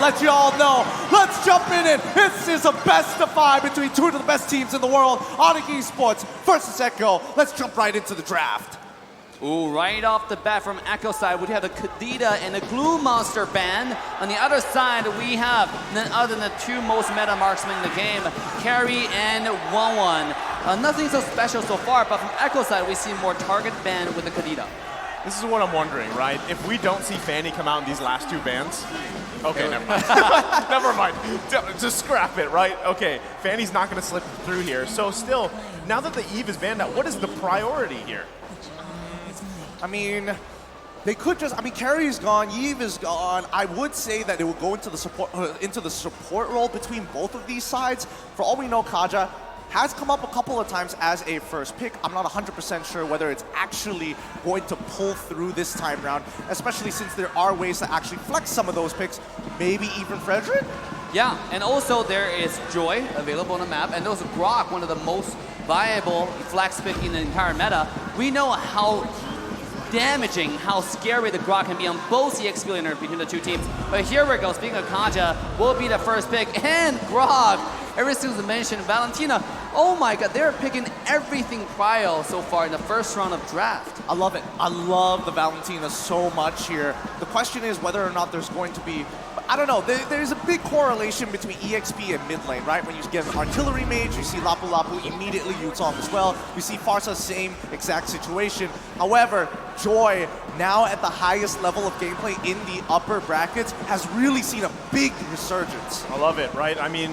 Let you all know, let's jump in it. This is a best of 5 between two of the best teams in the world, ONIC Esports versus ECHO. Let's jump right into the draft. Ooh, right off the bat from ECHO side, we have the Kadita and the Glue Monster band. On the other side, we have none other than the two most meta marksmen in the game, Carry and 1-1. Nothing so special so far, but from ECHO side, we see more target ban with the Kadita. This is what I'm wondering, right? If we don't see Fanny come out in these last two bans, okay, never mind. Never mind. Just scrap it, right? Okay, Fanny's not going to slip through here. So still, now that the Eve is banned out, what is the priority here? I mean, they could just, Carry is gone, Eve is gone. I would say that it will go into the support role between both of these sides. For all we know, Kaja has come up a couple of times as a first pick. I'm not 100% sure whether it's actually going to pull through this time round, especially since there are ways to actually flex some of those picks, maybe even Frederick? Yeah, and also there is Joy available on the map, and also Grok, one of the most viable flex pick in the entire meta. We know how damaging, how scary the Grok can be on both EXP laner between the two teams. But here we go, speaking of Kaja, will be the first pick, and Grok. Ever since I mentioned Valentina, oh my god, they're picking everything prio so far in the first round of draft. I love it. I love the Valentina so much here. The question is whether or not there's going to be, I don't know, there's a big correlation between EXP and mid lane, right? When you get an artillery mage, you see Lapu Lapu, immediately Yutong as well. You see Farsa, same exact situation. However, Joy, now at the highest level of gameplay in the upper brackets, has really seen a big resurgence. I love it, right? I mean,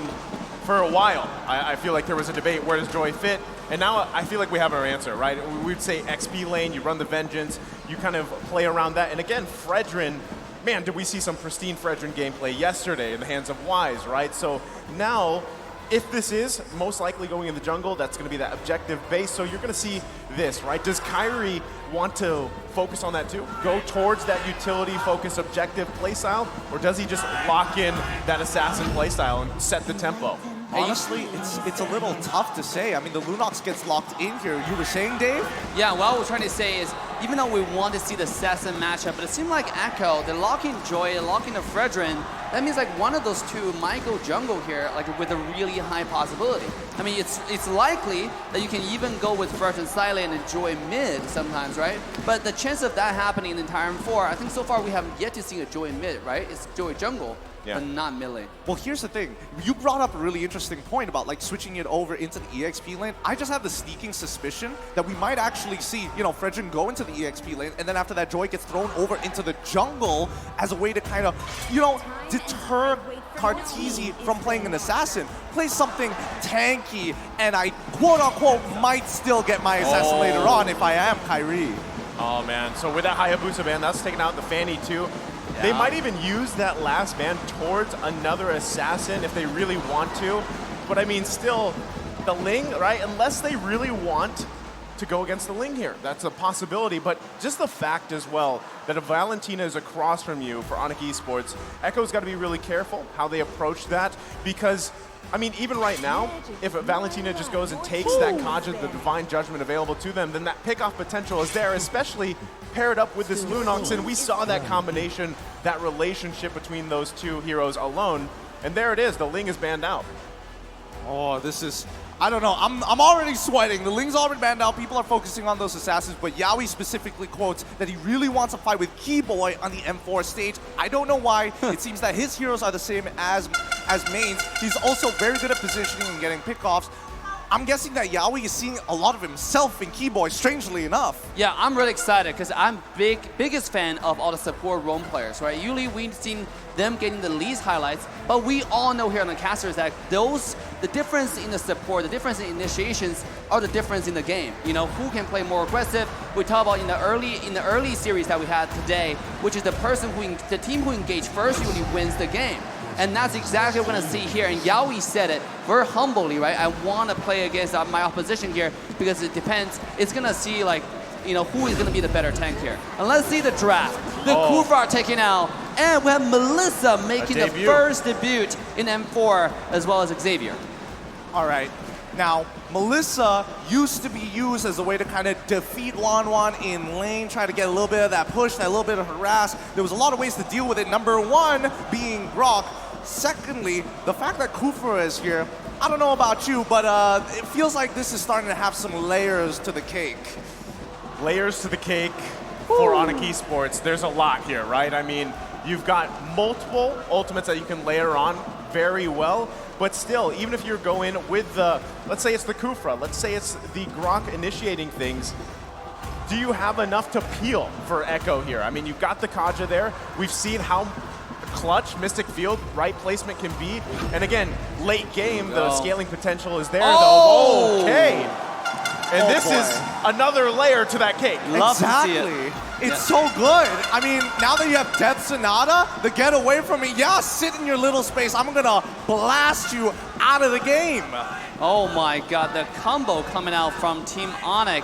for a while, I feel like there was a debate, where does Joy fit? And now I feel like we have our answer, right? We'd say XP lane, you run the Vengeance, you kind of play around that. And again, Fredrin, man, did we see some pristine Fredrin gameplay yesterday in the hands of Wise, right? So now, if this is most likely going in the jungle, that's going to be that objective base. So you're going to see this, right? Does Kyrie want to focus on that too? Go towards that utility-focused objective playstyle? Or does he just lock in that assassin playstyle and set the tempo? Honestly, it's a little tough to say. I mean, the Lunox gets locked in here. You were saying, Dave? Yeah, what I was trying to say is, even though we want to see the assassin matchup, but it seemed like ECHO, they're locking Joy, they're locking the Fredrin. That means like one of those two might go jungle here, like with a really high possibility. I mean, it's likely that you can even go with Fredrin Silent and Joy mid sometimes, right? But the chance of that happening in the entire M4, I think so far we haven't yet to see a Joy mid, right? It's Joy jungle. Yeah. But not mid lane. Well, here's the thing. You brought up a really interesting point about like switching it over into the EXP lane. I just have the sneaking suspicion that we might actually see, Fredrin go into the EXP lane, and then after that, Joy gets thrown over into the jungle as a way to kind of, deter Carteezy from playing an assassin. Play something tanky, and I, quote-unquote, might still get my assassin later on if I am Kyrie. Oh, man. So with that Hayabusa ban, that's taking out the Fanny too. Yeah. They might even use that last ban towards another assassin if they really want to. But I mean, still, the Ling, right? Unless they really want to go against the Ling here. That's a possibility. But just the fact as well that if Valentina is across from you for ONIC Esports, ECHO's got to be really careful how they approach that, because I mean, even right now, if Valentina just goes and takes that Kaja, the Divine Judgment available to them, then that pickoff potential is there, especially paired up with this Lunox, and we saw that combination, that relationship between those two heroes alone, and there it is, the Ling is banned out. Oh, this is, I don't know, I'm already sweating. The Ling's already banned out, people are focusing on those assassins, but Yaoi specifically quotes that he really wants to fight with Keyboy on the M4 stage. I don't know why. It seems that his heroes are the same as mains. He's also very good at positioning and getting pickoffs. I'm guessing that Yaoi is seeing a lot of himself in Keyboy, strangely enough. Yeah, I'm really excited because I'm biggest fan of all the support roam players, right? Usually we've seen them getting the least highlights, but we all know here on the casters that the difference in the support, the difference in initiations are the difference in the game. Who can play more aggressive? We talk about in the early series that we had today, which is the team who engaged first usually wins the game. And that's exactly what we're going to see here. And Yaoi said it very humbly, right? I want to play against my opposition here because it depends. It's going to see, like, who is going to be the better tank here. And let's see the draft. The Kufar taking out. And we have Melissa making the first debut in M4, as well as Xavier. All right. Now, Melissa used to be used as a way to kind of defeat Wanwan in lane, try to get a little bit of that push, that little bit of harass. There was a lot of ways to deal with it. Number one being Grok. Secondly, the fact that Kufra is here, I don't know about you, but it feels like this is starting to have some layers to the cake. Layers to the cake for ONIC Esports. There's a lot here, right? I mean, you've got multiple ultimates that you can layer on very well, but still, even if you're going with the, let's say it's the Kufra, let's say it's the Grok initiating things, do you have enough to peel for Echo here? I mean, you've got the Kaja there. We've seen how clutch Mystic Field right placement can be. And again, late game, the scaling potential is there, though. Okay. And this is another layer to that cake. Love exactly. to see it. It's so good. I mean, now that you have Death Sonata, the get away from me, yeah, sit in your little space. I'm gonna blast you out of the game. Oh my god, the combo coming out from Team ONIC.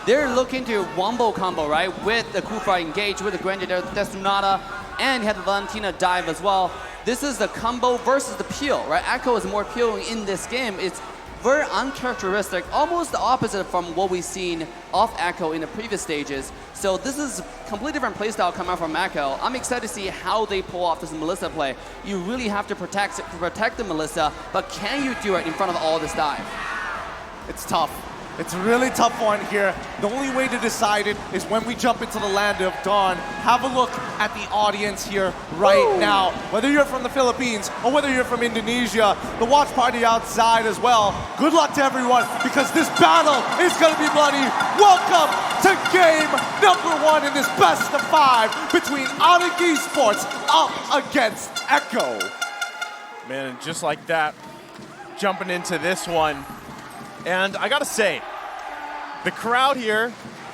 They're looking to wombo combo, right? With the Kufra engage, with the Granger Death Sonata, and you have the Valentina dive as well. This is the combo versus the peel, right? Echo is more peeling in this game. It's very uncharacteristic, almost the opposite from what we've seen of Echo in the previous stages. So this is a completely different playstyle coming out from Echo. I'm excited to see how they pull off this Melissa play. You really have to protect the Melissa, but can you do it in front of all this dive? It's tough. It's a really tough one here. The only way to decide it is when we jump into the land of dawn. Have a look at the audience here right now. Whether you're from the Philippines or whether you're from Indonesia, the watch party outside as well. Good luck to everyone because this battle is going to be bloody. Welcome to game number 1 in this best of 5 between ONIC Esports up against Echo. Man, and just like that, jumping into this one. And I gotta say, the crowd here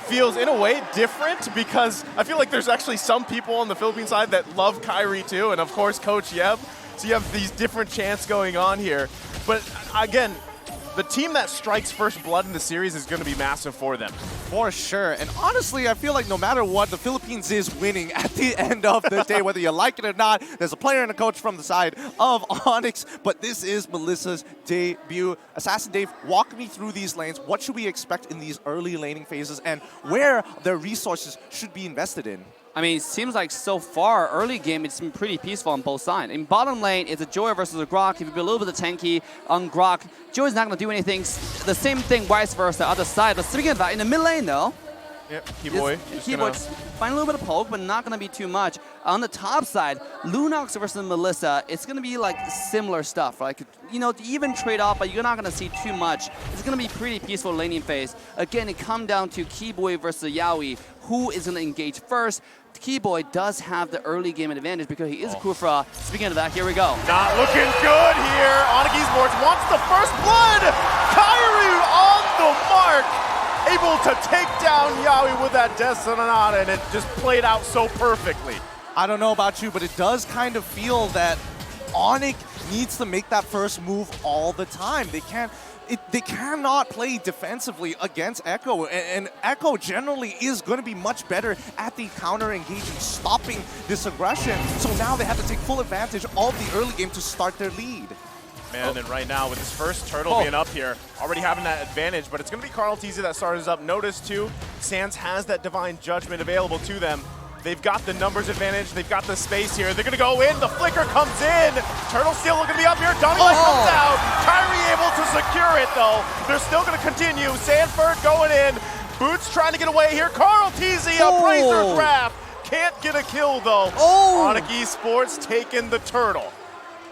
feels in a way different because I feel like there's actually some people on the Philippine side that love Kyrie too, and of course Coach Yeb. So you have these different chants going on here. But again, the team that strikes first blood in the series is going to be massive for them. For sure. And honestly, I feel like no matter what, the Philippines is winning at the end of the day, whether you like it or not. There's a player and a coach from the side of ONIC, but this is Melissa's debut. Assassin Dave, walk me through these lanes. What should we expect in these early laning phases and where their resources should be invested in? I mean, it seems like so far, early game, it's been pretty peaceful on both sides. In bottom lane, it's a Joy versus a Grok. If you be a little bit tanky on Grok, Joy's not going to do anything. The same thing, vice versa, other side. But speaking of that, in the mid lane, though, yep, Keyboy. Find a little bit of poke, but not going to be too much. On the top side, Lunox versus Melissa, it's going to be like similar stuff. Like, you know, even trade off, but you're not going to see too much. It's going to be pretty peaceful laning phase. Again, it comes down to Keyboy versus Yaoi. Who is going to engage first? Keyboy does have the early game advantage because he is Kufra. Speaking of that, here we go. Not looking good here. ONIC Esports wants the first blood. Kyrie on the mark. Able to take down Yaoi with that Death Sonata, and it just played out so perfectly. I don't know about you, but it does kind of feel that ONIC needs to make that first move all the time. They cannot play defensively against Echo, and Echo generally is going to be much better at the counter-engaging, stopping this aggression. So now they have to take full advantage of the early game to start their lead. Man, and right now with this first turtle being up here, already having that advantage, but it's going to be Carl TZ that starts us up. Notice too, Sans has that Divine Judgment available to them. They've got the numbers advantage, they've got the space here. They're gonna go in, the flicker comes in. Turtle still looking to be up here, Donnie Light comes out. Kyrie able to secure it though. They're still gonna continue, Sanford going in. Boots trying to get away here, Carl TZ, a Bracer draft. Can't get a kill though. ONIC Esports taking the turtle.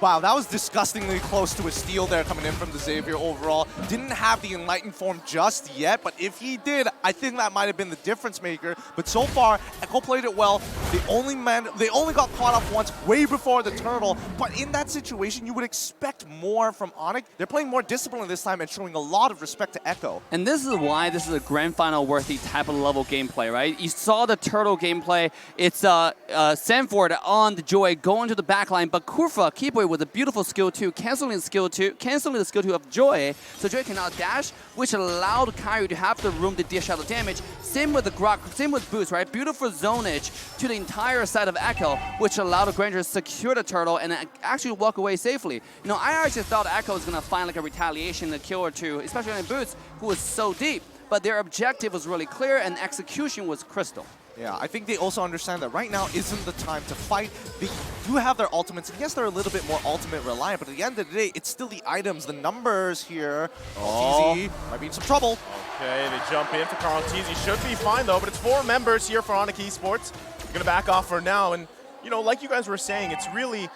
Wow, that was disgustingly close to a steal there coming in from the Xavier overall. Didn't have the Enlightened form just yet, but if he did, I think that might have been the difference maker. But so far, Echo played it well. They only got caught up once, way before the turtle. But in that situation, you would expect more from ONIC. They're playing more discipline this time and showing a lot of respect to Echo. And this is why this is a grand final worthy type of level gameplay, right? You saw the turtle gameplay. It's Sanford on the Joy going to the backline, but Kufra, Keyboy Keyboy with a beautiful skill 2, canceling the skill 2 of Joy, so Joy cannot dash, which allowed Kairi to have the room to dish out the damage. Same with the Grok, same with Boots, right? Beautiful zonage to the entire side of Echo, which allowed the Granger to secure the turtle and actually walk away safely. You know, I actually thought Echo was gonna find like a retaliation, a kill or two, especially on Boots, who was so deep. But their objective was really clear and execution was crystal. Yeah, I think they also understand that right now isn't the time to fight. They do have their ultimates, and yes, they're a little bit more ultimate reliant, but at the end of the day, it's still the items, the numbers here. TZ might be in some trouble. Okay, they jump in for Carl TZ. Should be fine though, but it's 4 members here for ONIC Esports. Gonna back off for now, and you know, like you guys were saying, it's really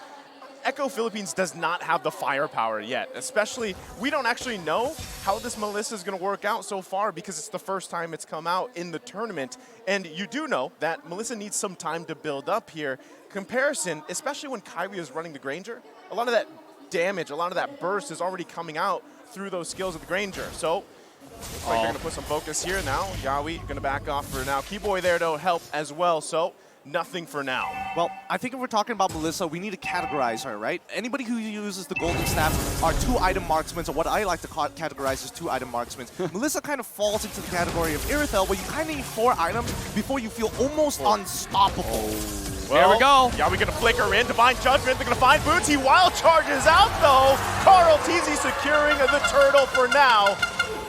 Echo Philippines does not have the firepower yet. Especially, we don't actually know how this Melissa is going to work out so far because it's the first time it's come out in the tournament. And you do know that Melissa needs some time to build up here. Comparison, especially when Kairi is running the Granger, a lot of that damage, a lot of that burst is already coming out through those skills of the Granger. So, looks like they're going to put some focus here now. Yawi going to back off for now. Keyboy there to help as well. So, nothing for now. Well, I think if we're talking about Melissa, we need to categorize her, right? Anybody who uses the golden staff are 2-item marksmen, or what I like to categorize as 2-item marksmen. Melissa kind of falls into the category of Irithel, where you kind of need 4 items before you feel almost unstoppable. Well, here we go. Yeah, we're going to flicker in. Divine Judgment. They're going to find Boots. He wild charges out, though. Carl TZ securing the turtle for now.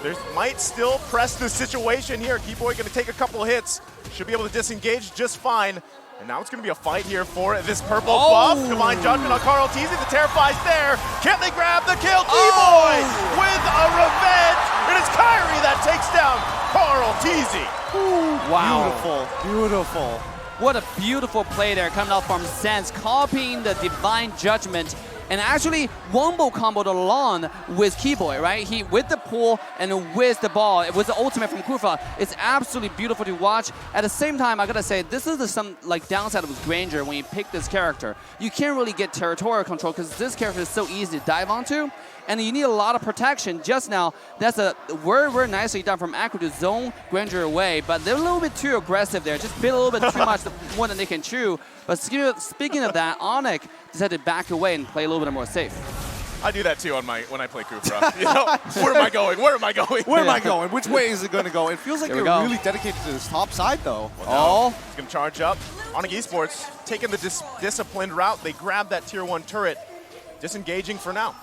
There might still press the situation here. Keyboy going to take a couple hits. Should be able to disengage just fine. And now it's going to be a fight here for this purple buff. Divine Judgment on Carl TZ. The Terrify's there. Can they grab the kill? Keyboy with a revenge. It is Kairi that takes down Carl TZ. Wow. Beautiful, beautiful. What a beautiful play there coming out from Sans, copying the Divine Judgment and actually wombo comboed along with Keyboy, right? He with the pull and with the ball, with the ultimate from Kufa. It's absolutely beautiful to watch. At the same time, I gotta say, this is some like downside with Granger when you pick this character. You can't really get territorial control because this character is so easy to dive onto. And you need a lot of protection. Just now, that's a very nicely done from Akira to zone Granger away, but they're a little bit too aggressive there. Just bit a little bit too much more than they can chew. But speaking of that, ONIC decided to back away and play a little bit more safe. I do that too when I play Kufra. You know, where am I going? Where am I going? Where am I going? Which way is it going to go? It feels like they're really dedicated to this top side, though. Well, he's going to charge up. ONIC Esports taking the disciplined route. They grab that tier 1 turret, disengaging for now.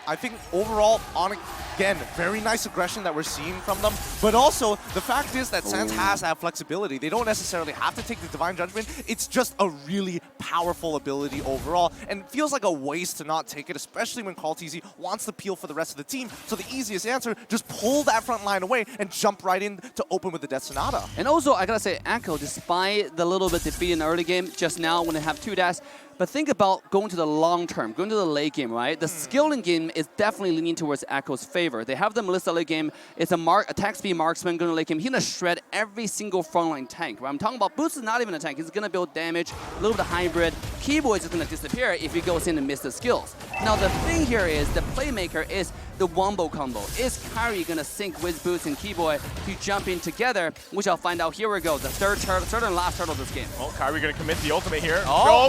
I think overall, ONIC, again, very nice aggression that we're seeing from them. But also, the fact is that Sans has that flexibility. They don't necessarily have to take the Divine Judgment. It's just a really powerful ability overall. And it feels like a waste to not take it, especially when Carl TZ wants to peel for the rest of the team. So the easiest answer, just pull that front line away and jump right in to open with the Death Sonata. And also, I gotta say, Echo, despite the little bit defeat in the early game, just now when they have 2 dash, but think about going to the long term, going to the late game, right? The skilling game is definitely leaning towards Echo's favor. They have the Melissa late game. It's a attack speed marksman going to late game. He's going to shred every single frontline tank, right? I'm talking about Boots is not even a tank. He's going to build damage, a little bit of hybrid. Keyboy is just going to disappear if he goes in and misses the skills. Now, the thing here is the playmaker is the wombo combo. Is Kairi going to sync with Boots and Keyboy to jump in together, which I'll find out. Here we go, the third and last turtle of this game. Well, Kairi going to commit the ultimate here.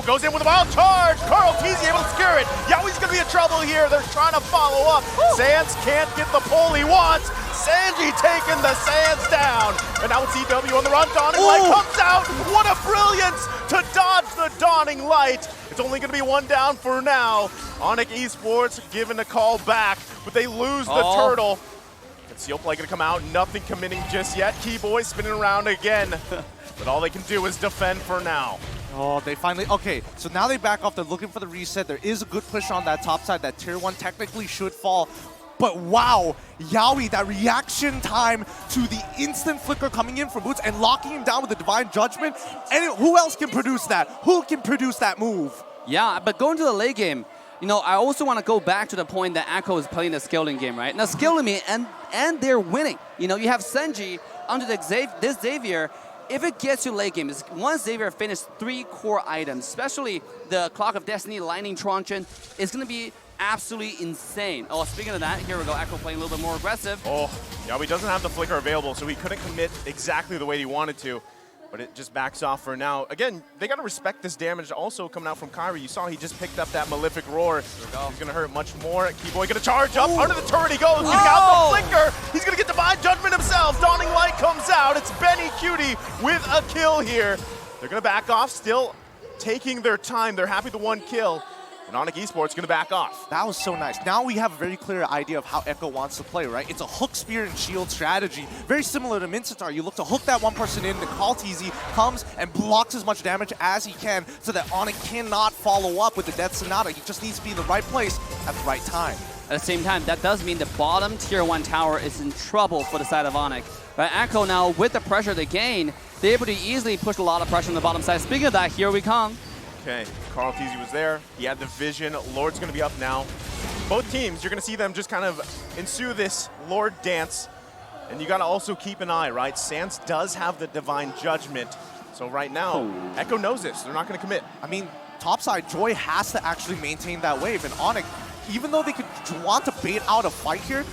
Goes in with a wild charge. Carl TZ able to secure it. Yaoi's going to be in trouble here. They're trying to follow up. Sans can't get the pull he wants. Sanji taking the Sans down. And now it's EW on the run. Dawning Light comes out. What a brilliance to dodge the Dawning Light. It's only going to be 1 down for now. ONIC Esports giving a call back, but they lose the turtle. And Sealplay going to come out. Nothing committing just yet. Keyboy spinning around again. But all they can do is defend for now. Oh, they finally... Okay, so now they back off. They're looking for the reset. There is a good push on that top side. That tier 1 technically should fall. But wow, Yaoi, that reaction time to the instant flicker coming in from Boots and locking him down with the Divine Judgment. And who else can produce that? Who can produce that move? Yeah, but going to the late game, you know, I also want to go back to the point that Echo is playing the skilling game, right? Now, skilling me, and they're winning. You know, you have Senji under this Xavier. If it gets to late game, once Xavier finishes 3 core items, especially the Clock of Destiny, Lightning Truncheon, it's going to be absolutely insane. Oh, speaking of that, here we go. Echo playing a little bit more aggressive. Oh, yeah, he doesn't have the flicker available, so he couldn't commit exactly the way he wanted to. but it just backs off for now. Again, they got to respect this damage also coming out from Kyrie. You saw he just picked up that Malefic Roar. He's going to hurt much more. Keyboy going to charge up. Under the turret he goes. Getting out the flicker. He's going to get Divine Judgment himself. Dawning Light comes out. It's Benny Cutie with a kill here. They're going to back off, still taking their time. They're happy with the 1 kill. And ONIC Esports going to back off. That was so nice. Now we have a very clear idea of how Echo wants to play, right? It's a hook, spear, and shield strategy. Very similar to Mincetar. You look to hook that one person in, the Kaltizi comes and blocks as much damage as he can so that ONIC cannot follow up with the Death Sonata. He just needs to be in the right place at the right time. At the same time, that does mean the bottom tier 1 tower is in trouble for the side of ONIC. But Echo now, with the pressure they gain, they're able to easily push a lot of pressure on the bottom side. Speaking of that, here we come. Okay, Carl Teasy was there. He had the vision. Lord's going to be up now. Both teams, you're going to see them just kind of ensue this Lord dance. And you got to also keep an eye, right? Sans does have the Divine Judgment. So right now, Echo knows this. They're not going to commit. I mean, topside, Joy has to actually maintain that wave. And ONIC, even though they could want to bait out a fight here,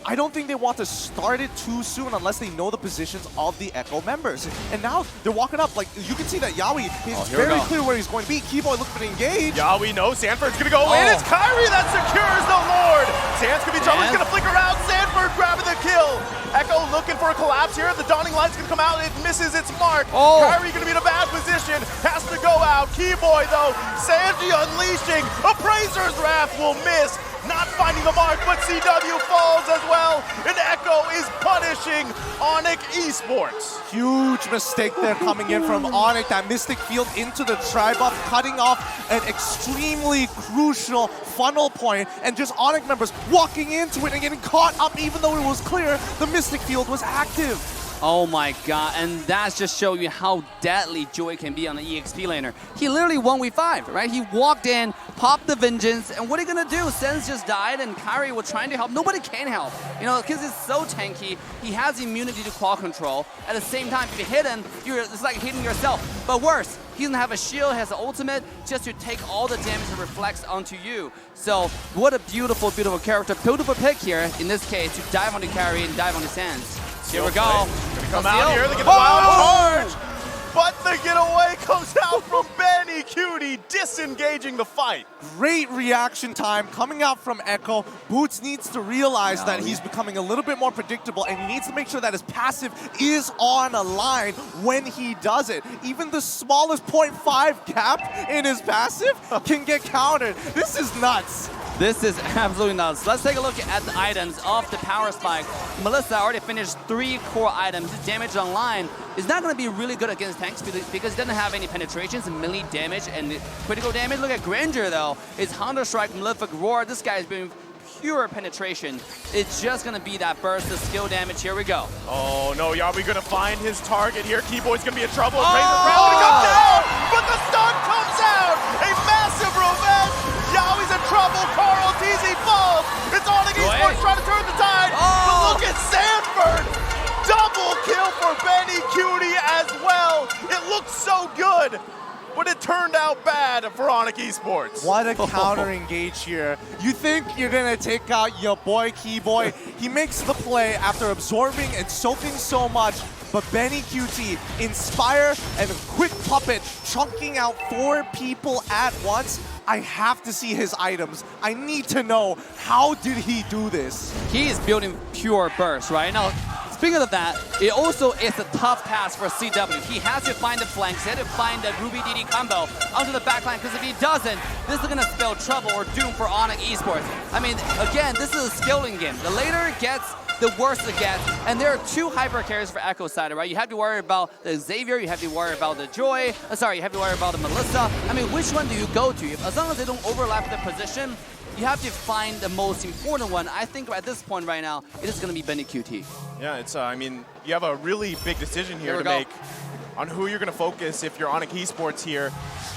I don't think they want to start it too soon unless they know the positions of the Echo members. And now they're walking up. Like, you can see that Yawi is very clear where he's going to be. Keyboy looking to engage. Yawi knows Sanford's going to go in. It's Kyrie that secures the Lord. Sans going to be trouble. He's going to flicker out. Sanford grabbing the kill. Echo looking for a collapse here. The Dawning Light's going to come out. It misses its mark. Kyrie going to be in a bad position. Has to go out. Keyboy, though. Sanji unleashing. Appraiser's Wrath will miss. Not finding the mark, but CW falls as well. And Echo is punishing ONIC Esports. Huge mistake there coming in from ONIC. That Mystic Field into the Tri-Buff, cutting off an extremely crucial funnel point, and just ONIC members walking into it and getting caught up even though it was clear the Mystic Field was active. Oh my god, and that's just showing you how deadly Joy can be on the EXP laner. He literally 1v5, right? He walked in, popped the Vengeance, and what are you gonna do? Sens just died and Kyrie was trying to help. Nobody can help, you know, because he's so tanky. He has immunity to claw control. At the same time, if you hit him, it's like hitting yourself. But worse, he doesn't have a shield, he has an ultimate just to take all the damage that reflects onto you. So what a beautiful, beautiful character. Beautiful pick here, in this case, to dive onto Kyrie and dive onto Sans. Here we go. Gonna come out here, they get the wild charge. But the getaway comes out from Benny Cutie, disengaging the fight. Great reaction time coming out from Echo. Boots needs to realize that he's becoming a little bit more predictable, and he needs to make sure that his passive is on a line when he does it. Even the smallest 0.5 gap in his passive can get countered. This is nuts. This is absolutely nuts. Let's take a look at the items of the Power Spike. Melissa already finished 3 core items. His damage online is not going to be really good against tanks because he doesn't have any penetrations, melee damage, and critical damage. Look at Granger, though. It's Hunter Strike, Malefic Roar. This guy is doing pure penetration. It's just going to be that burst of skill damage. Here we go. Oh, no. Are we going to find his target here? Keyboy's going to be in trouble. Gonna come down, but the stun comes out. A massive revenge. Yaoi's in trouble. Carl Teasy falls. It's ONIC Esports trying to turn the tide. But look at Sanford. Double kill for Benny Cutie as well. It looked so good, but it turned out bad for ONIC Esports. What a counter engage here. You think you're gonna take out your boy Keyboy. He makes the play after absorbing and soaking so much, but Benny QT, Inspire and a quick puppet chunking out 4 people at once. I have to see his items. I need to know, how did he do this? He is building pure burst right now. Speaking of that, it also is a tough task for CW. He has to find the flanks, he has to find the Ruby DD combo onto the backline, because if he doesn't, this is going to spell trouble or doom for ONIC Esports. I mean, again, this is a skilling game. The later it gets, the worse it gets, and there are 2 hyper carries for Echo side, right? You have to worry about the Xavier, you have to worry about the Joy, you have to worry about the Melissa. I mean, which one do you go to? As long as they don't overlap the position, you have to find the most important one. I think at this point right now, it is going to be Benny QT. Yeah, it's, I mean, you have a really big decision here to make on who you're going to focus if you're ONIC Esports here.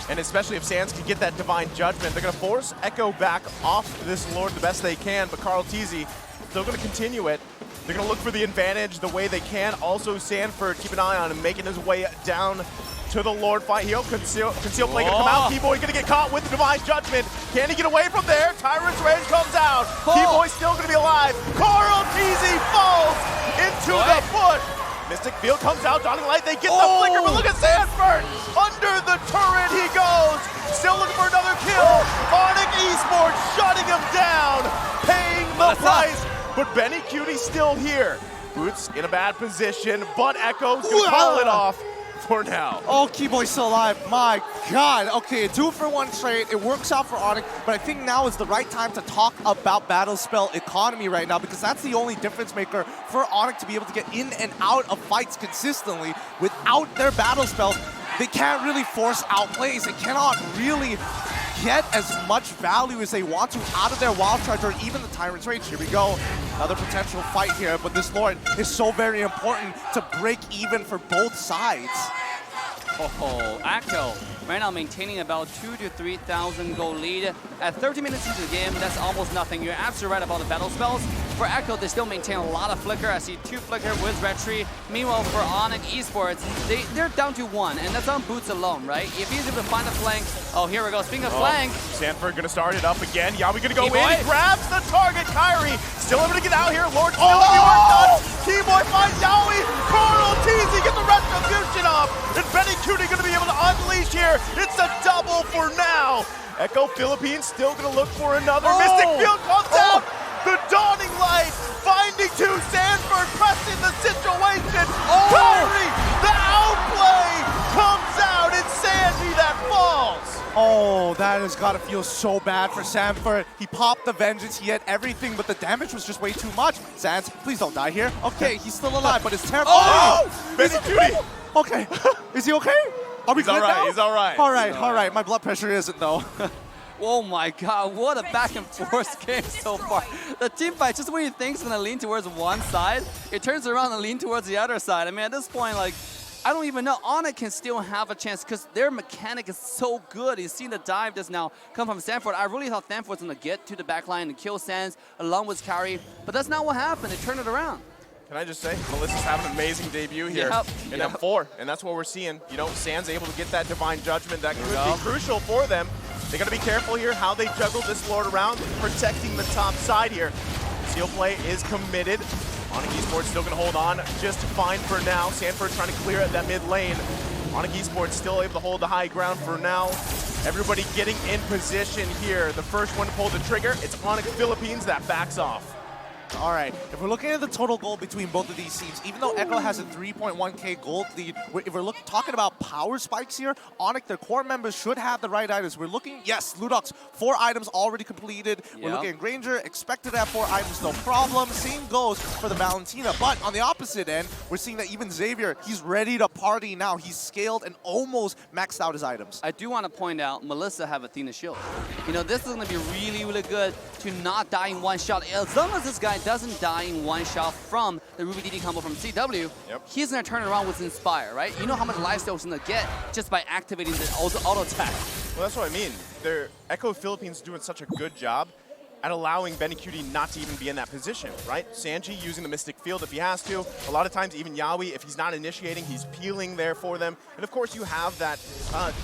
And especially if Sans can get that Divine Judgment. They're going to force Echo back off this Lord the best they can, but Carl Teasy still going to continue it. They're going to look for the advantage the way they can. Also, Sanford, keep an eye on him, making his way down to the Lord fight. He'll conceal play going to come out. Keyboy going to get caught with the Divine Judgment. Can he get away from there? Tyrant's Rage comes out. Keyboy still going to be alive. Carl Teasy falls into the foot Mystic Field comes out, Dawning Light, they get the flicker, but look at Sanford! Under the turret he goes! Still looking for another kill! ONIC Esports shutting him down! Paying the price! But Benny Cutie still here. Boots in a bad position, but Echo's gonna call it off for now. Oh, Keyboy's still alive. My God. Okay, a 2-for-1 trade. It works out for ONIC, but I think now is the right time to talk about battle spell economy right now, because that's the only difference maker for ONIC to be able to get in and out of fights consistently. Without their battle spells, they can't really force outplays. They cannot really get as much value as they want to out of their Wild Charge or even the Tyrant's Rage. Here we go. Another potential fight here, but this Lord is so very important to break even for both sides. Oh, Echo right now maintaining about 2,000 to 3,000 gold lead. At 30 minutes into the game, that's almost nothing. You're absolutely right about the battle spells. For Echo, they still maintain a lot of flicker. I see 2 flicker with Red Tree. Meanwhile, for ONIC Esports, they're down to 1, and that's on Boots alone, right? If he's able to find a flank, oh, here we go. Speaking of flank. Sanford gonna start it up again. Yawi gonna go in, he grabs the target. Kyrie still able to get out here. Lord still in the work done. Keyboy finds Yawi. Coral Teasy get the retribution off. And Benny Cutie gonna be able to unleash here. It's a double for now. Echo Philippines still gonna look for another. Mystic Field comes out. The Dawning Light finding 2. Sanford pressing the situation. Kyrie, the outplay comes out. It's Sandy that falls. Oh, that has got to feel so bad for Sanford. He popped the Vengeance, he had everything, but the damage was just way too much. Sans, please don't die here. Okay, he's still alive, but it's terrible. Oh! Benny Cutie! Okay, is he okay? Are we good now? He's all right. All right. My blood pressure isn't, though. Oh my God, what a back and forth game so far. The team fight, just when you think it's gonna lean towards one side, it turns around and lean towards the other side. I mean, at this point, like, I don't even know. ONIC can still have a chance because their mechanic is so good. You see the dive just now come from Sanford. I really thought Sanford was gonna get to the backline and kill Sans along with Carry, but that's not what happened. They turned it around. Can I just say, Melissa's having an amazing debut here in M4, and that's what we're seeing. You know, Sans able to get that Divine Judgment. That could be crucial for them. They got to be careful here how they juggle this Lord around, protecting the top side here. Seal play is committed. ONIC Esports still going to hold on just fine for now. Sanford trying to clear at that mid lane. ONIC Esports still able to hold the high ground for now. Everybody getting in position here. The first one to pull the trigger, it's ONIC Philippines that backs off. All right, if we're looking at the total gold between both of these teams, even though Echo has a 3.1k gold lead, if we're talking about power spikes here, ONIC, their core members should have the right items. We're looking, yes, Ludox, 4 items already completed. We're looking at Granger, expected to have 4 items, no problem. Same goes for the Valentina, but on the opposite end, we're seeing that even Xavier, he's ready to party now. He's scaled and almost maxed out his items. I do want to point out, Melissa have Athena Shield. You know, this is going to be really, really good to not die in one shot. As long as this guy doesn't die in one shot from the Ruby DD combo from CW, he's going to turn around with Inspire, right? You know how much lifesteal he's going to get just by activating the auto attack. Well, that's what I mean. Echo Philippines doing such a good job at allowing Benny Cutie not to even be in that position, right? Sanji using the Mystic Field if he has to. A lot of times, even Yawi, if he's not initiating, he's peeling there for them. And of course, you have that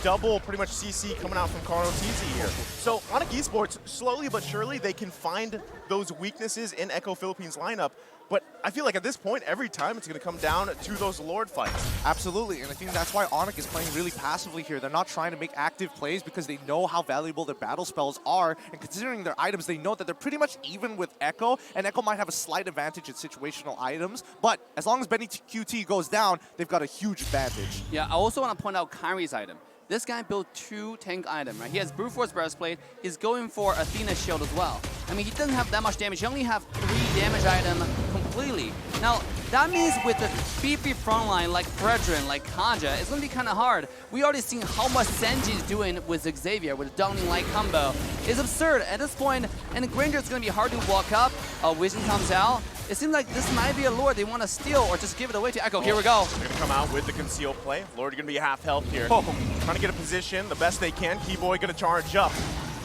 double, pretty much CC coming out from Carlo TZ here. So ONIC Esports, slowly but surely, they can find those weaknesses in Echo Philippines lineup. But I feel like at this point, every time it's going to come down to those Lord fights. Absolutely, and I think that's why ONIC is playing really passively here. They're not trying to make active plays because they know how valuable their battle spells are, and considering their items, they know that they're pretty much even with Echo, and Echo might have a slight advantage in situational items, but as long as Benny QT goes down, they've got a huge advantage. Yeah, I also want to point out Kyrie's item. This guy built 2 tank items, right? He has Brute Force Breastplate. He's going for Athena Shield as well. I mean, he doesn't have that much damage. He only have 3 damage items completely. Now, that means with the beefy frontline like Fredrin, like Kanja, it's going to be kind of hard. We already seen how much Senji is doing with Xavier with the Downing Light combo. It's absurd at this point, and Granger is going to be hard to walk up. Vision comes out. It seems like this might be a Lord they want to steal or just give it away to Echo. Here we go. They're going to come out with the conceal play. Lord going to be half health here. Trying to get a position the best they can. Keyboy going to charge up.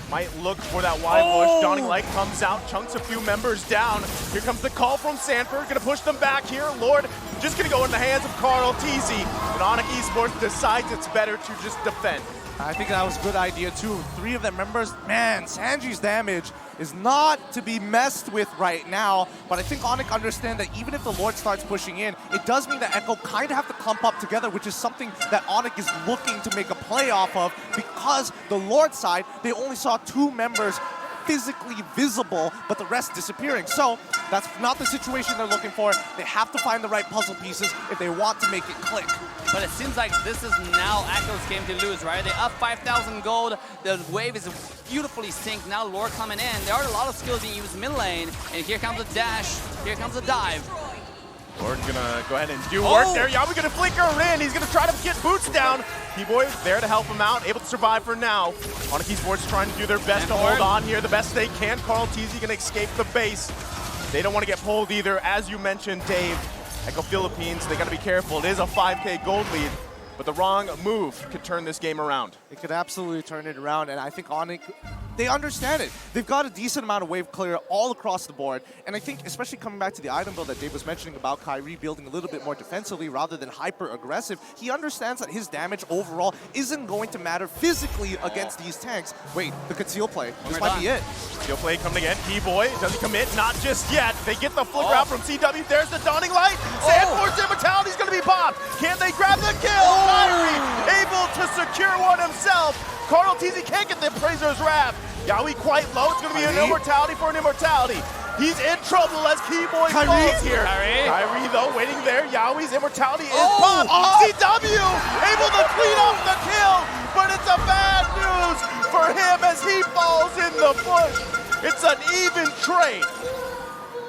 Might look for that wide push. Dawning Light comes out, chunks a few members down. Here comes the call from Sanford. Going to push them back here. Lord just going to go in the hands of Carl TZ. And ONIC Esports decides it's better to just defend. I think that was a good idea too. 3 of their members, man, Sanji's damage is not to be messed with right now, but I think ONIC understand that even if the Lord starts pushing in, it does mean that Echo kind of have to clump up together, which is something that ONIC is looking to make a play off of, because the Lord side, they only saw 2 members physically visible, but the rest disappearing. So that's not the situation they're looking for. They have to find the right puzzle pieces if they want to make it click. But it seems like this is now Echo's game to lose, right? They up 5,000 gold. The wave is beautifully synced. Now Lord coming in. There are a lot of skills being used mid lane. And here comes a dash. Here comes a dive. Lord's gonna go ahead and do work there. Yawi gonna flicker in. He's gonna try to get boots down. T-Boy there to help him out, able to survive for now. ONIC Esports trying to do their best to hold on here, the best they can. Carl TZ gonna escape the base. They don't want to get pulled either. As you mentioned, Dave, Echo Philippines, they gotta be careful. It is a 5K gold lead, but the wrong move could turn this game around. It could absolutely turn it around, and I think ONIC, they understand it. They've got a decent amount of wave clear all across the board, and I think especially coming back to the item build that Dave was mentioning about Kyrie building a little bit more defensively rather than hyper-aggressive, he understands that his damage overall isn't going to matter physically against these tanks. Wait, the conceal play, this might be it. Conceal play coming again, T-Boy, does he commit? Not just yet. They get the flicker out from CW, there's the dawning light. Sandforce Immortality's gonna be popped. Can they grab the kill? Kyrie able to secure one himself. Carl TZ can't get the Appraiser's Wrath. Yawi quite low. It's going to be an Immortality for an Immortality. He's in trouble as Keyboy falls here. Kyrie, though, waiting there. Yawi's Immortality is popped. CW able to clean up the kill, but it's a bad news for him as he falls in the bush. It's an even trade.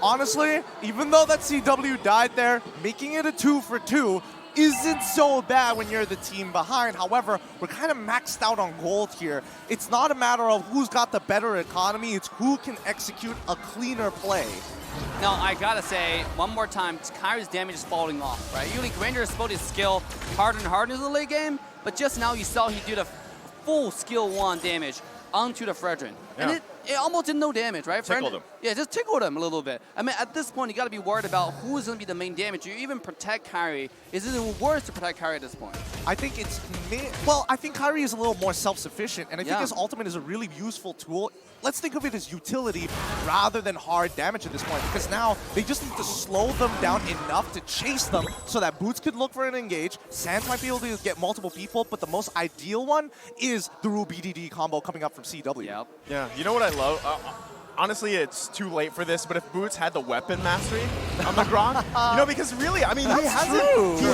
Honestly, even though that CW died there, making it a 2 for 2 isn't so bad when you're the team behind. However, we're kind of maxed out on gold here. It's not a matter of who's got the better economy, it's who can execute a cleaner play. Now, I gotta say, one more time, Kyrie's damage is falling off, right? Usually Granger has spelled his skill harder and harder in the late game, but just now you saw he do the full skill 1 damage onto the Fredrin. And it almost did no damage, right? Tickled him. Yeah, just tickled him a little bit. I mean, at this point, you got to be worried about who's going to be the main damage. You even protect Kyrie. Is it worse to protect Kyrie at this point? I think it's... Well, I think Kyrie is a little more self-sufficient, and I think his ultimate is a really useful tool. Let's think of it as utility rather than hard damage at this point, because now they just need to slow them down enough to chase them so that Boots could look for an engage, Sands might be able to get multiple people, but the most ideal one is the Rule BDD combo coming up from CW. Yep. Yeah, you know what I love? Honestly, it's too late for this, but if Boots had the weapon mastery on the Grok, you know, because really, I mean, he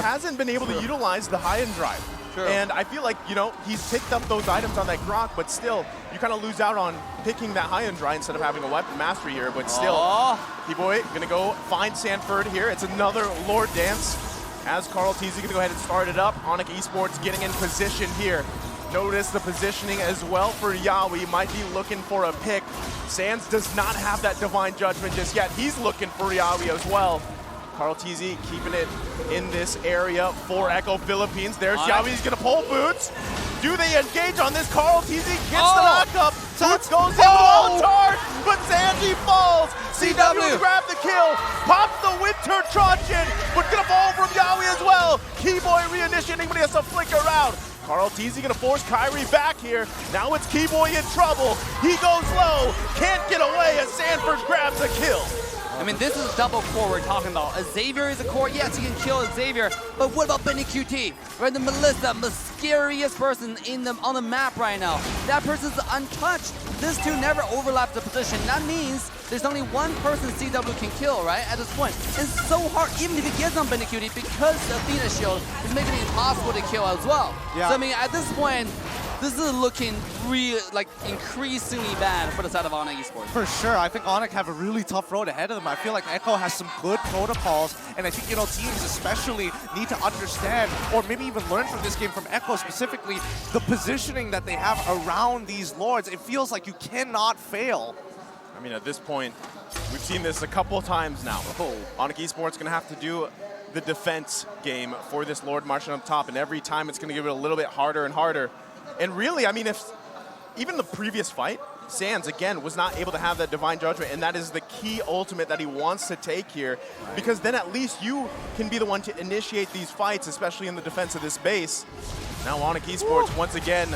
hasn't been able to utilize the high and drive. And I feel like, you know, he's picked up those items on that Grok, but still, you kind of lose out on picking that high and dry instead of having a weapon mastery here. But still, T-Boy gonna go find Sanford here. It's another Lord Dance. As Carl TZ gonna go ahead and start it up. ONIC Esports getting in position here. Notice the positioning as well for Yawi. Might be looking for a pick. Sands does not have that Divine Judgment just yet. He's looking for Yawi as well. Carl TZ keeping it in this area for Echo Philippines. There's Yawi, he's gonna pull Boots. Do they engage on this? Carl TZ gets the knockup. Boots goes in on charge, but Sanji falls. CW grab the kill, pops the Winter Truncheon, but gonna fall from Yawi as well. Keyboy reinitiating, but he has to flicker out. Carl TZ gonna force Kyrie back here. Now it's Keyboy in trouble. He goes low, can't get away as Sanford grabs the kill. I mean, this is double core we're talking about. Xavier is a core. Yes, he can kill Xavier, but what about Benny QT? Right, the Melissa, the scariest person on the map right now. That person's untouched. These two never overlap the position. That means there's only one person CW can kill, right, at this point. It's so hard, even if he gets on Benny QT, because the Athena shield is making it impossible to kill as well. Yeah. So, I mean, at this point, this is looking increasingly bad for the side of ONIC Esports. For sure. I think ONIC have a really tough road ahead of them. I feel like Echo has some good protocols, and I think, you know, teams especially need to understand, or maybe even learn from this game, from Echo specifically, the positioning that they have around these Lords. It feels like you cannot fail. I mean, at this point, we've seen this a couple of times now. ONIC Esports gonna have to do the defense game for this Lord marching up top, and every time it's gonna give it a little bit harder and harder. And really, I mean, if even the previous fight, Sands, again, was not able to have that Divine Judgment, and that is the key ultimate that he wants to take here, because then at least you can be the one to initiate these fights, especially in the defense of this base. Now ONIC Esports, once again,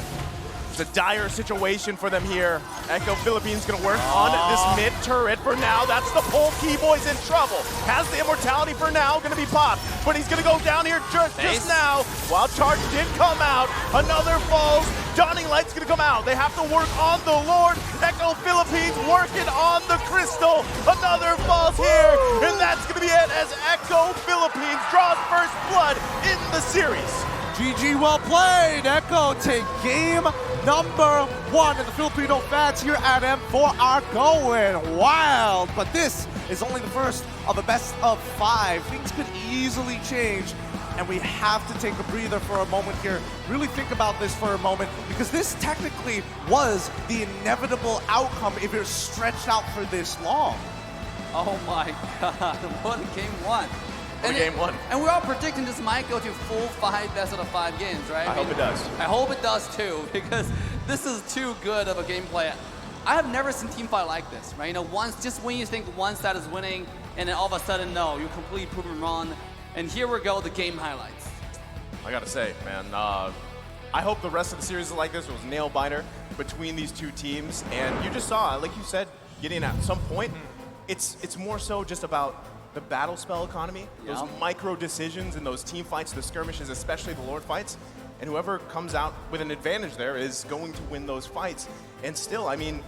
it's a dire situation for them here. Echo Philippines gonna work on this mid turret for now. That's the pull. Keyboy's in trouble. Has the immortality for now, gonna be popped, but he's gonna go down here just now. While charge did come out, another falls. Dawning Light's gonna come out. They have to work on the Lord. Echo Philippines working on the Crystal. Another falls here, and that's gonna be it as Echo Philippines draws first blood in the series. GG, well played. Echo take game number 1, and the Filipino fans here at M4 are going wild. But this is only the first of a best of 5. Things could easily change, and we have to take a breather for a moment here. Really think about this for a moment, because this technically was the inevitable outcome if you're stretched out for this long. Oh my God, what a game 1. And game 1. And we're all predicting this might go to full 5 best out of 5 games, right? I hope it does. I hope it does too, because this is too good of a gameplay. I have never seen team fight like this, right? You know, just when you think one side is winning, and then all of a sudden, no, you're completely proven wrong. And here we go, the game highlights. I gotta say, man, I hope the rest of the series is like this. It was nail biter between these two teams, and you just saw, like you said, Gideon, at some point, it's more so just about the battle spell economy, those micro decisions and those team fights, the skirmishes, especially the Lord fights, and whoever comes out with an advantage there is going to win those fights. And still, I mean,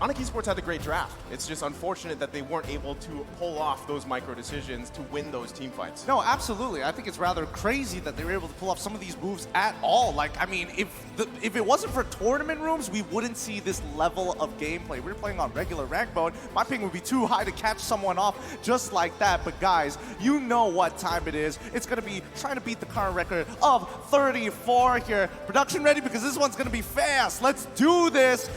ONIC Esports had a great draft. It's just unfortunate that they weren't able to pull off those micro decisions to win those team fights. No, absolutely. I think it's rather crazy that they were able to pull off some of these moves at all. Like, I mean, if it wasn't for tournament rooms, we wouldn't see this level of gameplay. We were playing on regular rank mode. My ping would be too high to catch someone off just like that. But guys, you know what time it is. It's going to be trying to beat the current record of 34 here. Production ready, because this one's going to be fast. Let's do this.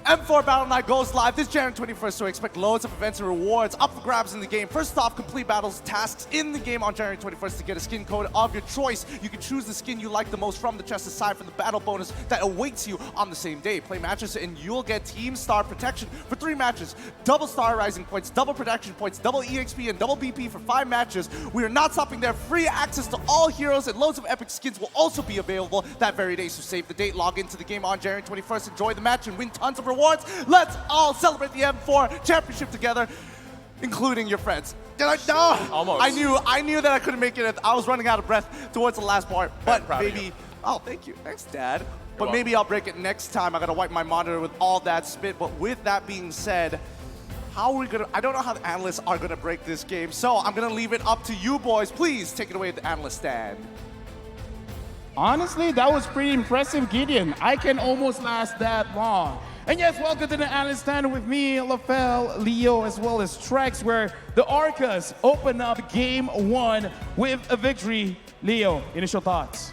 M4 Battle Night goes live this January 21st, so expect loads of events and rewards up for grabs in the game. First off, complete battles tasks in the game on January 21st to get a skin code of your choice. You can choose the skin you like the most from the chest aside from the battle bonus that awaits you on the same day. Play matches and you'll get Team Star protection for 3 matches, double Star Rising points, double protection points, double EXP, and double BP for 5 matches. We are not stopping there. Free access to all heroes and loads of epic skins will also be available that very day, so save the date, log into the game on January 21st, enjoy the match, and win tons of rewards. Let's all celebrate the M4 championship together, including your friends. Almost. I knew that I couldn't make it. I was running out of breath towards the last part, but maybe. Oh, thank you. Thanks, Dad. But maybe I'll break it next time. I gotta wipe my monitor with all that spit. But with that being said, how are we gonna? I don't know how the analysts are gonna break this game, so I'm gonna leave it up to you boys. Please take it away at the analyst stand. Honestly, that was pretty impressive, Gideon. I can almost last that long. And yes, welcome to the analyst stand with me, LaFell, Leo, as well as Trex, where the Arcas open up game 1 with a victory. Leo, initial thoughts?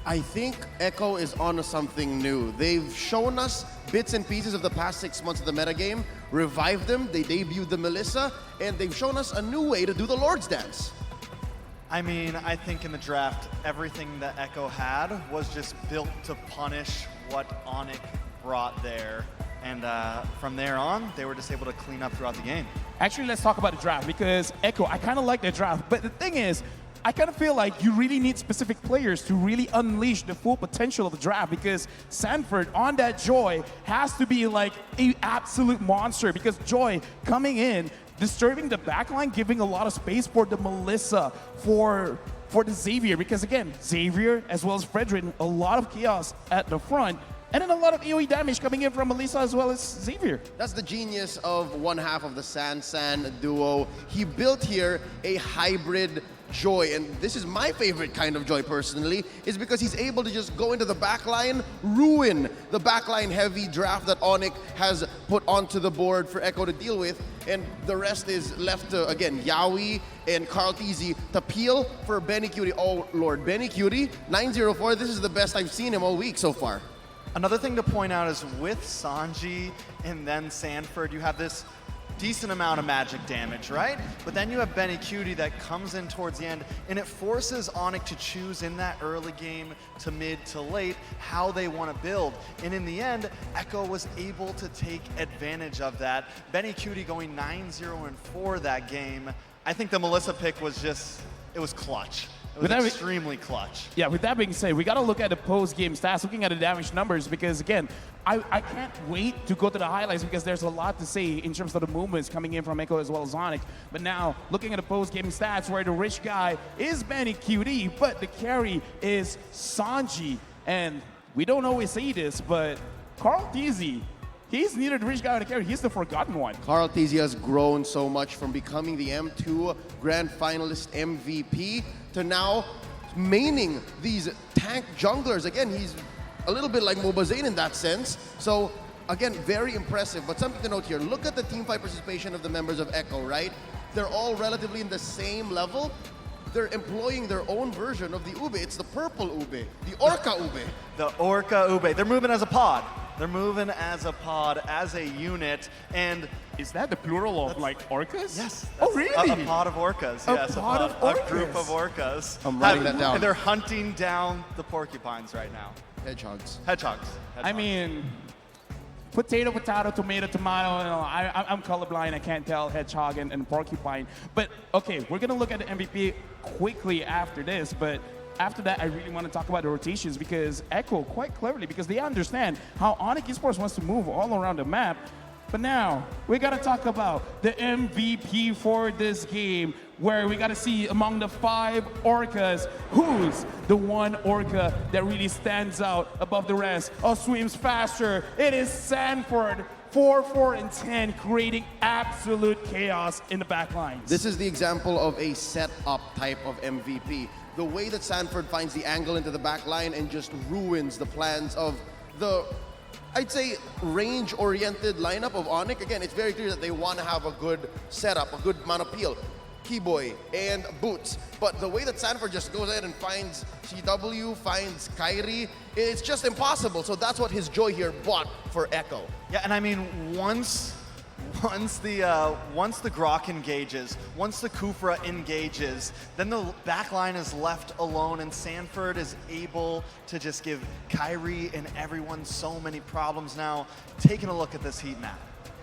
I think Echo is onto something new. They've shown us bits and pieces of the past 6 months of the metagame, revived them, they debuted the Melissa, and they've shown us a new way to do the Lord's Dance. I mean, I think in the draft, everything that Echo had was just built to punish what ONIC brought there. And from there on, they were just able to clean up throughout the game. Actually, let's talk about the draft, because Echo, I kind of like the draft. But the thing is, I kind of feel like you really need specific players to really unleash the full potential of the draft, because Sanford on that Joy has to be like an absolute monster, because Joy coming in, disturbing the backline, giving a lot of space for the Melissa, for the Xavier, because again, Xavier as well as Frederick, a lot of chaos at the front, and then a lot of AoE damage coming in from Melissa as well as Xavier. That's the genius of one half of the San duo. He built here a hybrid Joy, and this is my favorite kind of Joy personally, is because he's able to just go into the backline, ruin the backline heavy draft that ONIC has put onto the board for Echo to deal with, and the rest is left to, again, Yaoi and Carl TZ to peel for Benny Cutie. Oh Lord, Benny Cutie, 904, this is the best I've seen him all week so far. Another thing to point out is with Sanji and then Sanford, you have this decent amount of magic damage, right? But then you have Benny Cutie that comes in towards the end, and it forces ONIC to choose in that early game to mid to late how they want to build. And in the end, Echo was able to take advantage of that. Benny Cutie going 9-0-4 that game. I think the Melissa pick was just, it was clutch. It was extremely clutch. Yeah, with that being said, we got to look at the post-game stats, looking at the damage numbers, because again, I can't wait to go to the highlights because there's a lot to say in terms of the movements coming in from Echo as well as ONIC. But now, looking at the post-game stats where the rich guy is Benny QD, but the carry is Sanji. And we don't always say this, but Carl Teasy, he's neither the rich guy or the carry, he's the forgotten one. Carl Teasy has grown so much from becoming the M2 Grand Finalist MVP to now maining these tank junglers. Again, he's a little bit like Mobazane in that sense. So again, very impressive. But something to note here, look at the teamfight participation of the members of Echo, right? They're all relatively in the same level. They're employing their own version of the Ube. It's the purple Ube, the Orca Ube. The Orca Ube. They're moving as a pod. They're moving as a pod, as a unit, and is that the plural of like orcas? yes. Oh, really? A pod of orcas. A pod of orcas. A group of orcas. I'm writing that down. And they're hunting down the porcupines right now. Hedgehogs. Hedgehogs. I mean, potato, potato, tomato, tomato. You know, I'm colorblind. I can't tell hedgehog and porcupine. But okay, we're gonna look at the MVP quickly after this. But after that, I really want to talk about the rotations because Echo, quite cleverly, because they understand how ONIC Esports wants to move all around the map. But now, we got to talk about the MVP for this game, where we got to see among the 5 orcas, who's the one orca that really stands out above the rest, or swims faster. It is Sanford, 4, 4, and 10, creating absolute chaos in the back lines. This is the example of a set-up type of MVP. The way that Sanford finds the angle into the back line and just ruins the plans of the, I'd say, range-oriented lineup of ONIC. Again, it's very clear that they want to have a good setup, a good amount of peel. Keyboy and Boots. But the way that Sanford just goes ahead and finds CW, finds Kyrie, it's just impossible. So that's what his joy here bought for Echo. Yeah, and I mean, once the Grok engages, once the Kufra engages, then the backline is left alone, and Sanford is able to just give Kyrie and everyone so many problems now. Taking a look at this heat map.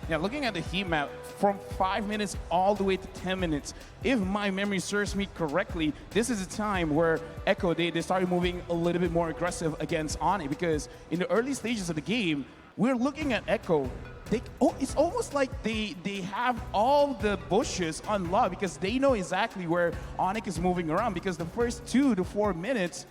Yeah, looking at the heat map, from 5 minutes all the way to 10 minutes, if my memory serves me correctly, this is a time where Echo, they started moving a little bit more aggressive against ONIC, because in the early stages of the game, we're looking at Echo. It's almost like they have all the bushes unlocked because they know exactly where ONIC is moving around, because the first 2 to 4 minutes,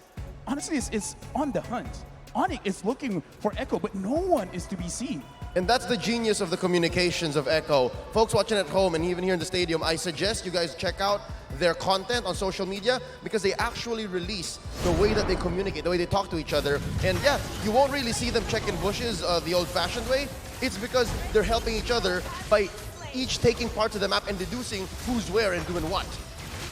honestly, it's on the hunt. ONIC is looking for Echo, but no one is to be seen. And that's the genius of the communications of Echo. Folks watching at home and even here in the stadium, I suggest you guys check out their content on social media because they actually release the way that they communicate, the way they talk to each other. And yeah, you won't really see them checking bushes the old-fashioned way. It's because they're helping each other by each taking parts of the map and deducing who's where and doing what.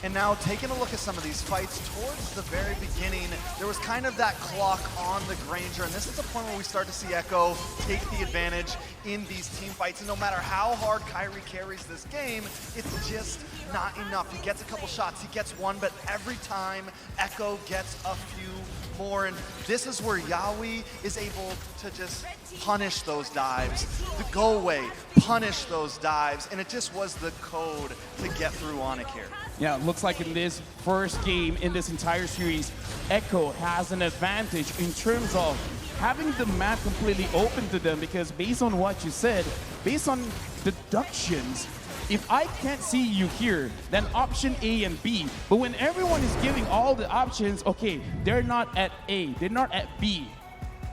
And now taking a look at some of these fights, towards the very beginning, there was kind of that clock on the Granger, and this is the point where we start to see Echo take the advantage in these team fights. And no matter how hard Kyrie carries this game, it's just not enough. He gets a couple shots, he gets one, but every time Echo gets a few more. And this is where Yaoi is able to just punish those dives. The go away, punish those dives, and it just was the code to get through ONIC here. Yeah, it looks like in this first game in this entire series, Echo has an advantage in terms of having the map completely open to them, because based on what you said, based on deductions, if I can't see you here, then option A and B. But when everyone is giving all the options, okay, they're not at A, they're not at B,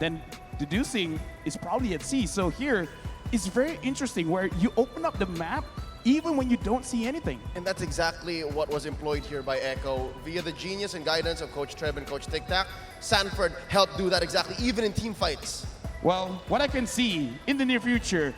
then deducing is probably at C. So here, it's very interesting where you open up the map even when you don't see anything. And that's exactly what was employed here by Echo. Via the genius and guidance of Coach Treb and Coach Tic Tac, Sanford helped do that exactly, even in team fights. Well, what I can see in the near future,